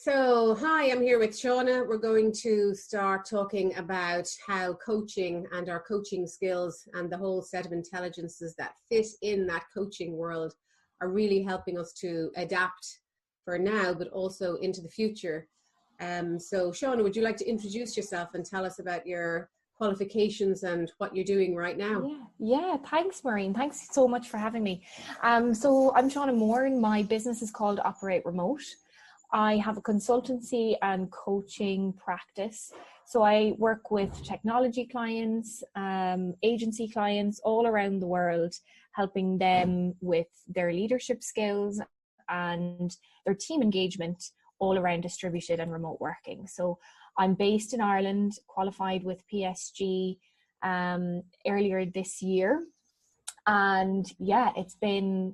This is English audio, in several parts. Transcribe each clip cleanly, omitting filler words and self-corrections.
So, hi, I'm here with Shauna. We're going to start talking about how coaching and our coaching skills and the whole set of intelligences that fit in that coaching world are really helping us to adapt for now, but also into the future. So, Shauna, would you like to introduce yourself and tell us about your qualifications and what you're doing right now? Yeah. Thanks, Maureen. Thanks so much for having me. So I'm Shauna Moran. My business is called Operate Remote. I have a consultancy and coaching practice. So I work with technology clients, agency clients all around the world, helping them with their leadership skills and their team engagement all around distributed and remote working. So I'm based in Ireland, qualified with PSG earlier this year. And yeah, it's been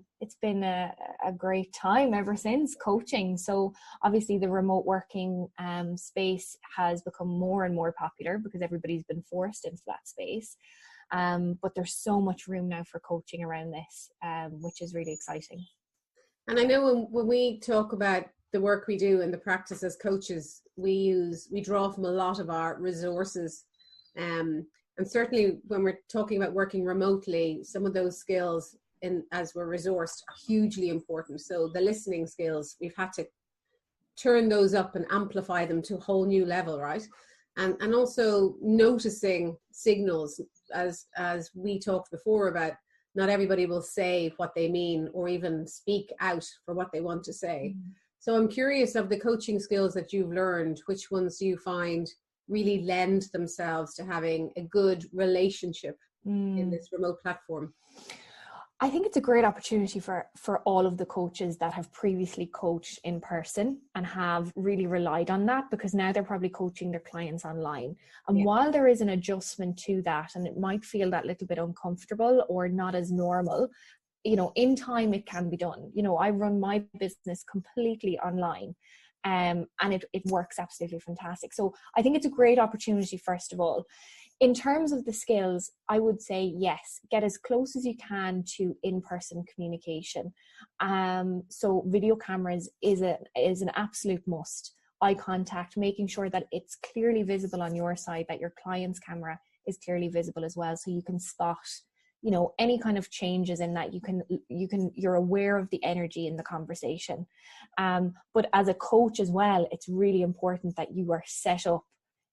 a great time ever since coaching. So obviously the remote working space has become more and more popular because everybody's been forced into that space. But there's so much room now for coaching around this, which is really exciting. And I know when we talk about the work we do and the practice as coaches, we draw from a lot of our resources. And certainly when we're talking about working remotely, some of those skills as we're resourced are hugely important. So the listening skills, we've had to turn those up and amplify them to a whole new level, right? And also noticing signals, as we talked before about, not everybody will say what they mean or even speak out for what they want to say. So I'm curious, of the coaching skills that you've learned, which ones do you find really lend themselves to having a good relationship in this remote platform? I think it's a great opportunity for all of the coaches that have previously coached in person and have really relied on that, because now they're probably coaching their clients online. And while there is an adjustment to that, and it might feel that little bit uncomfortable or not as normal, in time it can be done. I run my business completely online. And it works absolutely fantastic. So I think it's a great opportunity, first of all. In terms of the skills, I would say, yes, get as close as you can to in-person communication. So video cameras is an absolute must. Eye contact, making sure that it's clearly visible on your side, that your client's camera is clearly visible as well, so you can spot any kind of changes in that. You're aware of the energy in the conversation. But as a coach as well, it's really important that you are set up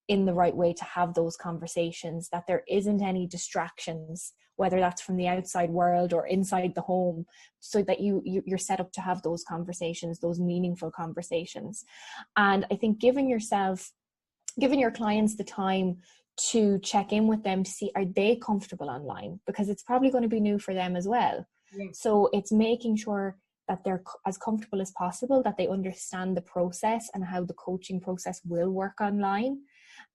in the right way to have those conversations, that there isn't any distractions, whether that's from the outside world or inside the home, so that you're set up to have those conversations, those meaningful conversations. And I think giving your clients the time to check in with them to see, are they comfortable online? Because it's probably going to be new for them as well. So it's making sure that they're as comfortable as possible, that they understand the process and how the coaching process will work online.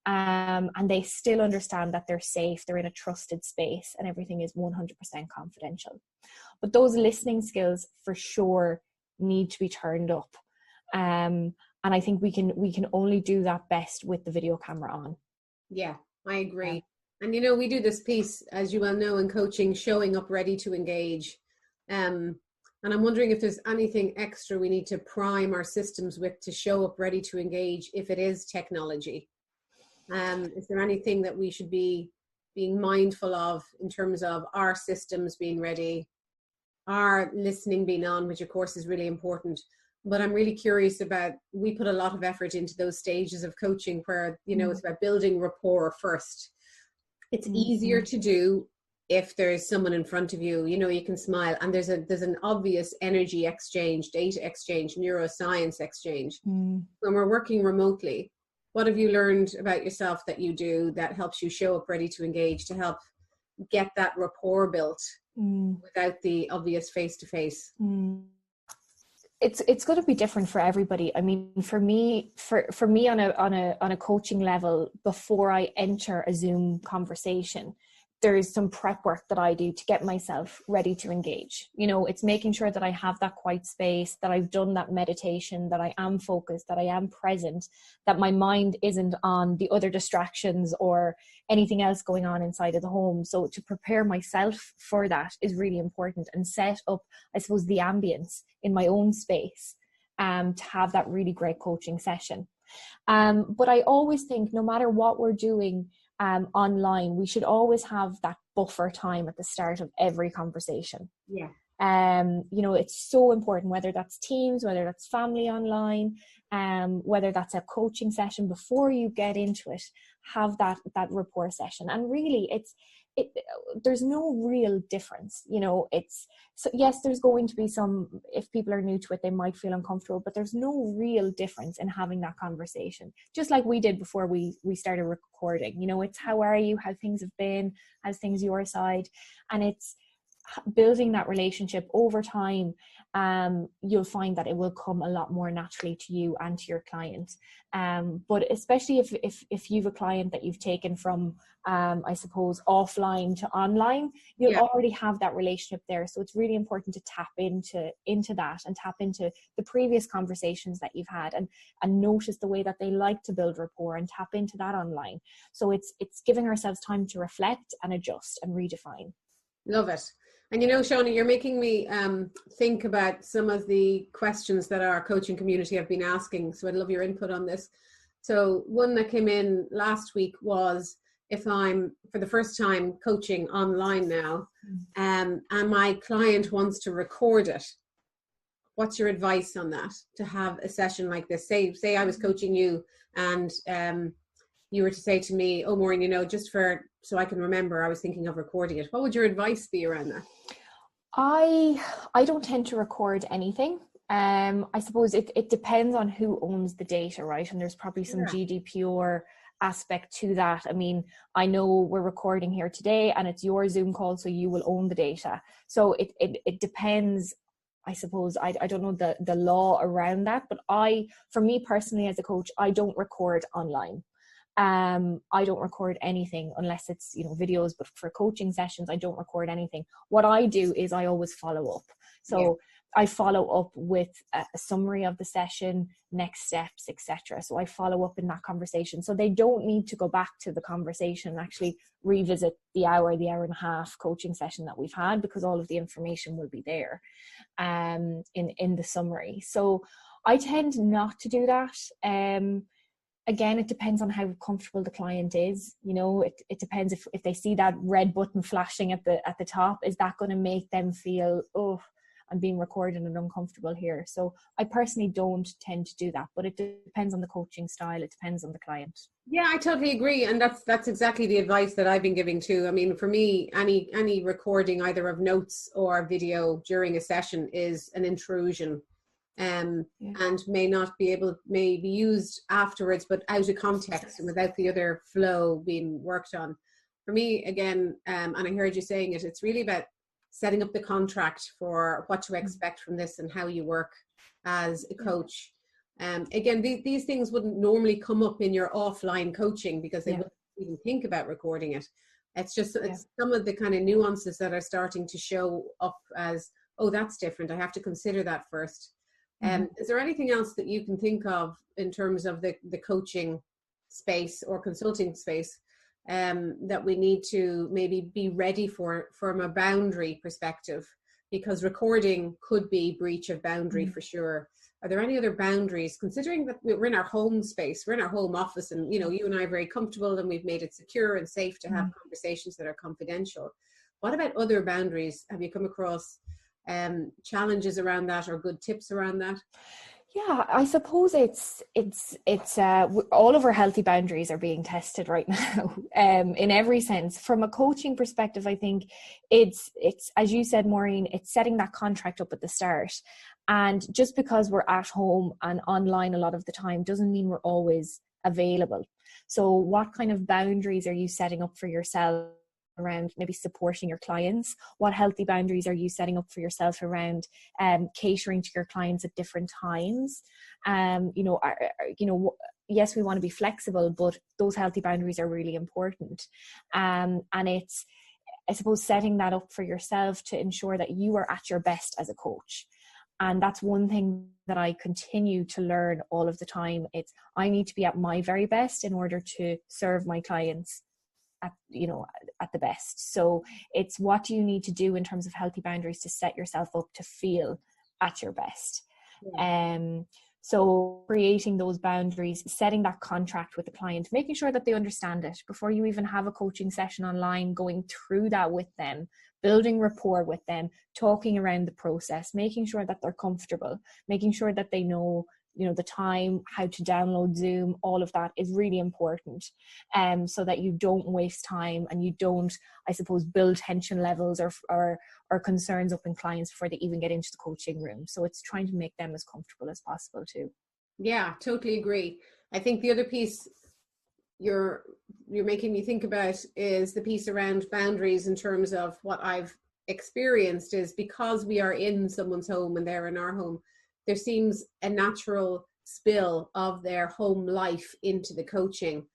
And they still understand that they're safe, they're in a trusted space, and everything is 100% confidential. But those listening skills for sure need to be turned up. And I think we can only do that best with the video camera on. Yeah, I agree. And we do this piece, as you well know, in coaching, showing up ready to engage. And I'm wondering if there's anything extra we need to prime our systems with to show up ready to engage if it is technology. Is there anything that we should be being mindful of in terms of our systems being ready, our listening being on, which of course is really important. But I'm really curious about, we put a lot of effort into those stages of coaching where, it's about building rapport first. It's easier to do if there's someone in front of you, you can smile, and there's an obvious energy exchange, data exchange, neuroscience exchange. When we're working remotely, what have you learned about yourself that you do that helps you show up ready to engage, to help get that rapport built without the obvious face-to-face? It's going to be different for everybody. I mean, for me on a coaching level, before I enter a Zoom conversation, there is some prep work that I do to get myself ready to engage. It's making sure that I have that quiet space, that I've done that meditation, that I am focused, that I am present, that my mind isn't on the other distractions or anything else going on inside of the home. So to prepare myself for that is really important, and set up, I suppose, the ambience in my own space to have that really great coaching session. But I always think no matter what we're doing online, we should always have that buffer time at the start of every conversation. Yeah. You know, it's so important, whether that's Teams, whether that's family online, whether that's a coaching session. Before you get into it, have that rapport session. And really there's no real difference, you know. So yes, there's going to be some, if people are new to it, they might feel uncomfortable, but there's no real difference in having that conversation, just like we did before we started recording. You know, it's how are you, how things have been, how's things your side, and it's building that relationship over time. You'll find that it will come a lot more naturally to you and to your client. But especially if you've a client that you've taken from I suppose offline to online, you'll already have that relationship there. So it's really important to tap into that, and tap into the previous conversations that you've had, and notice the way that they like to build rapport, and tap into that online. So it's giving ourselves time to reflect and adjust and redefine. Love it. And you know, Shauna, you're making me think about some of the questions that our coaching community have been asking. So I'd love your input on this. So one that came in last week was, if I'm for the first time coaching online now, and my client wants to record it, what's your advice on that? To have a session like this? Say I was coaching you, and you were to say to me, oh, Maureen, you know, just so I can remember, I was thinking of recording it. What would your advice be around that? I don't tend to record anything. I suppose it depends on who owns the data, right? And there's probably some GDPR aspect to that. I mean, I know we're recording here today and it's your Zoom call, so you will own the data. So it depends. I suppose I don't know the law around that, but for me personally as a coach, I don't record online. I don't record anything unless it's, you know, videos, but for coaching sessions, I don't record anything. What I do is I always follow up. So I follow up with a summary of the session, next steps, etc. So I follow up in that conversation. So they don't need to go back to the conversation and actually revisit the hour and a half coaching session that we've had, because all of the information will be there in the summary. So I tend not to do that. Again, it depends on how comfortable the client is. You know, it depends if they see that red button flashing at the top, is that going to make them feel, oh, I'm being recorded and uncomfortable here? So I personally don't tend to do that, but it depends on the coaching style. It depends on the client. Yeah, I totally agree. And that's exactly the advice that I've been giving too. I mean, for me, any recording either of notes or video during a session is an intrusion. And may be used afterwards, but out of context and without the other flow being worked on. For me, again, and I heard you saying it, it's really about setting up the contract for what to expect from this and how you work as a coach. Again, these things wouldn't normally come up in your offline coaching, because they wouldn't even think about recording it. It's just it's some of the kind of nuances that are starting to show up as, oh, that's different. I have to consider that first. Is there anything else that you can think of in terms of the coaching space or consulting space that we need to maybe be ready for from a boundary perspective? Because recording could be breach of boundary for sure. Are there any other boundaries, considering that we're in our home space, we're in our home office, and you know, you and I are very comfortable and we've made it secure and safe to have conversations that are confidential? What about other boundaries? Have you come across challenges around that or good tips around that? Yeah, I suppose it's all of our healthy boundaries are being tested right now, in every sense. From a coaching perspective, I think it's as you said, Maureen, it's setting that contract up at the start. And just because we're at home and online a lot of the time doesn't mean we're always available. So what kind of boundaries are you setting up for yourself around maybe supporting your clients? What healthy boundaries are you setting up for yourself around catering to your clients at different times? Yes, we want to be flexible, but those healthy boundaries are really important. And it's, I suppose, setting that up for yourself to ensure that you are at your best as a coach. And that's one thing that I continue to learn all of the time. It's, I need to be at my very best in order to serve my clients at the best. So it's, what do you need to do in terms of healthy boundaries to set yourself up to feel at your best? So creating those boundaries, setting that contract with the client, making sure that they understand it before you even have a coaching session online, going through that with them, building rapport with them, talking around the process, making sure that they're comfortable, making sure that they know, the time, how to download Zoom, all of that is really important. So that you don't waste time and you don't, I suppose, build tension levels or concerns up in clients before they even get into the coaching room. So it's trying to make them as comfortable as possible too. Yeah, totally agree. I think the other piece you're making me think about is the piece around boundaries, in terms of what I've experienced is, because we are in someone's home and they're in our home, there seems a natural spill of their home life into the coaching.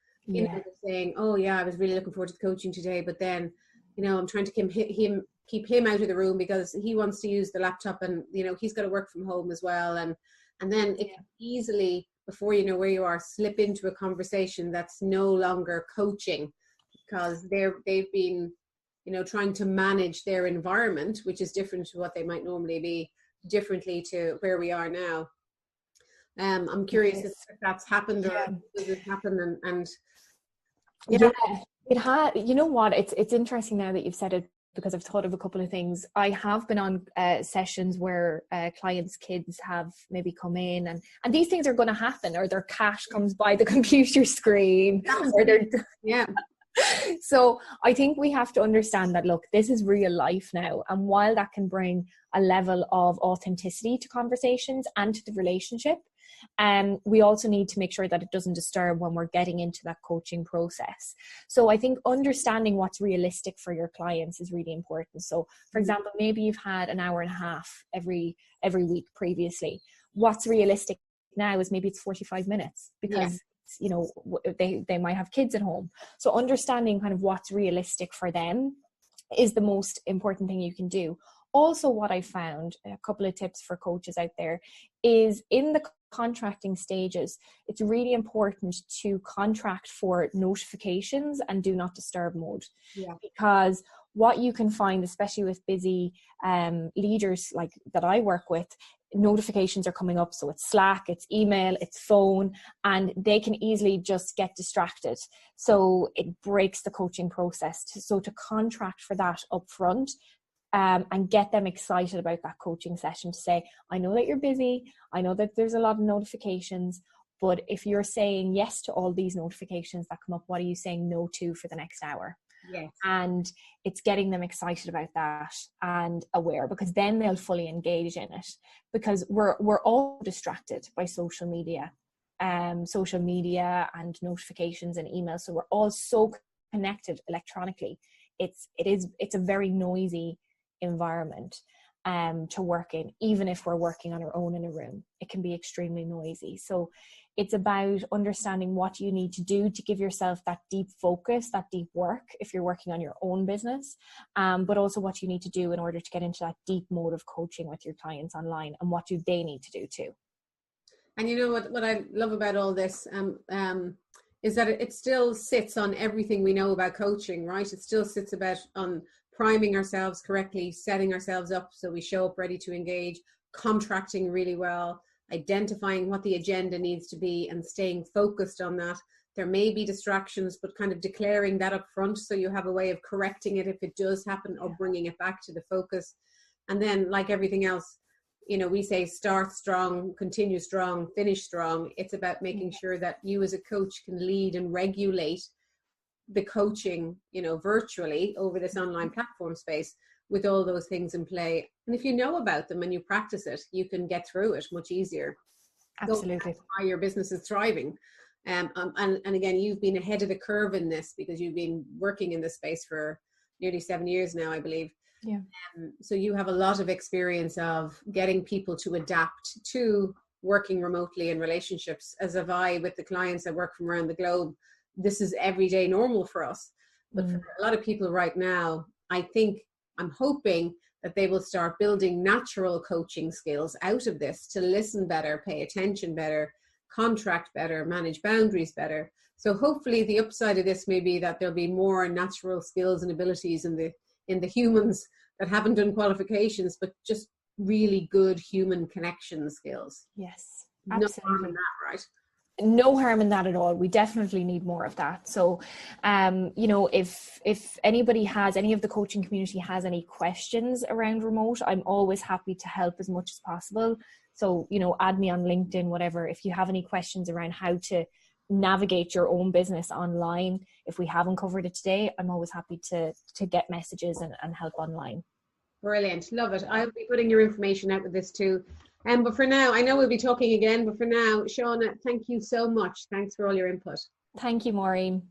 Saying, oh yeah, I was really looking forward to the coaching today, but then, I'm trying to keep him out of the room because he wants to use the laptop, and he's got to work from home as well, and then it can easily, before you know where you are, slip into a conversation that's no longer coaching, because they've been trying to manage their environment, which is different to what they might normally be, differently to where we are now. I'm curious if that's happened, or does it happen, and it had. You know what, it's interesting now that you've said it, because I've thought of a couple of things. I have been on sessions where clients' kids have maybe come in, and these things are going to happen, or their cat comes by the computer screen, or they're So I think we have to understand that, look, this is real life now. And while that can bring a level of authenticity to conversations and to the relationship, we also need to make sure that it doesn't disturb when we're getting into that coaching process. So I think understanding what's realistic for your clients is really important. So for example, maybe you've had an hour and a half every week previously. What's realistic now is maybe it's 45 minutes, because they might have kids at home. So understanding kind of what's realistic for them is the most important thing you can do. Also, what I found, a couple of tips for coaches out there, is in the contracting stages, it's really important to contract for notifications and do not disturb mode. Because what you can find, especially with busy leaders like that I work with, notifications are coming up. So it's Slack, it's email, it's phone, and they can easily just get distracted. So it breaks the coaching process. So to contract for that up front, and get them excited about that coaching session, to say, I know that you're busy, I know that there's a lot of notifications, but if you're saying yes to all these notifications that come up, what are you saying no to for the next hour? Yes. And it's getting them excited about that and aware, because then they'll fully engage in it, because we're all distracted by social media and notifications and emails. So we're all so connected electronically. It's a very noisy environment to work in. Even if we're working on our own in a room, it can be extremely noisy. So it's about understanding what you need to do to give yourself that deep focus, that deep work if you're working on your own business, but also what you need to do in order to get into that deep mode of coaching with your clients online, and what do they need to do too. And you know what I love about all this is that it still sits on everything we know about coaching, right? It still sits on priming ourselves correctly, setting ourselves up so we show up ready to engage, contracting really well, identifying what the agenda needs to be and staying focused on that. There may be distractions, but kind of declaring that up front so you have a way of correcting it if it does happen, or bringing it back to the focus. And then, like everything else, we say start strong, continue strong, finish strong. It's about making sure that you as a coach can lead and regulate the coaching, virtually over this online platform space, with all those things in play. And if you know about them and you practice it, you can get through it much easier. Absolutely. That's why your business is thriving. And again, you've been ahead of the curve in this, because you've been working in this space for nearly 7 years now, I believe. Yeah. So you have a lot of experience of getting people to adapt to working remotely in relationships, as have I with the clients that work from around the globe. This is everyday normal for us. But for a lot of people right now, I'm hoping that they will start building natural coaching skills out of this, to listen better, pay attention better, contract better, manage boundaries better. So hopefully the upside of this may be that there'll be more natural skills and abilities in the humans that haven't done qualifications, but just really good human connection skills. Yes, No absolutely. harm in that, right? No harm in that at all. We definitely need more of that. So, you know, if anybody has, any of the coaching community has any questions around remote, I'm always happy to help as much as possible. So, you know, add me on LinkedIn, whatever. If you have any questions around how to navigate your own business online, if we haven't covered it today, I'm always happy to get messages and help online. Brilliant. Love it. I'll be putting your information out with this too. But for now, I know we'll be talking again, but for now, Shauna, thank you so much. Thanks for all your input. Thank you, Maureen.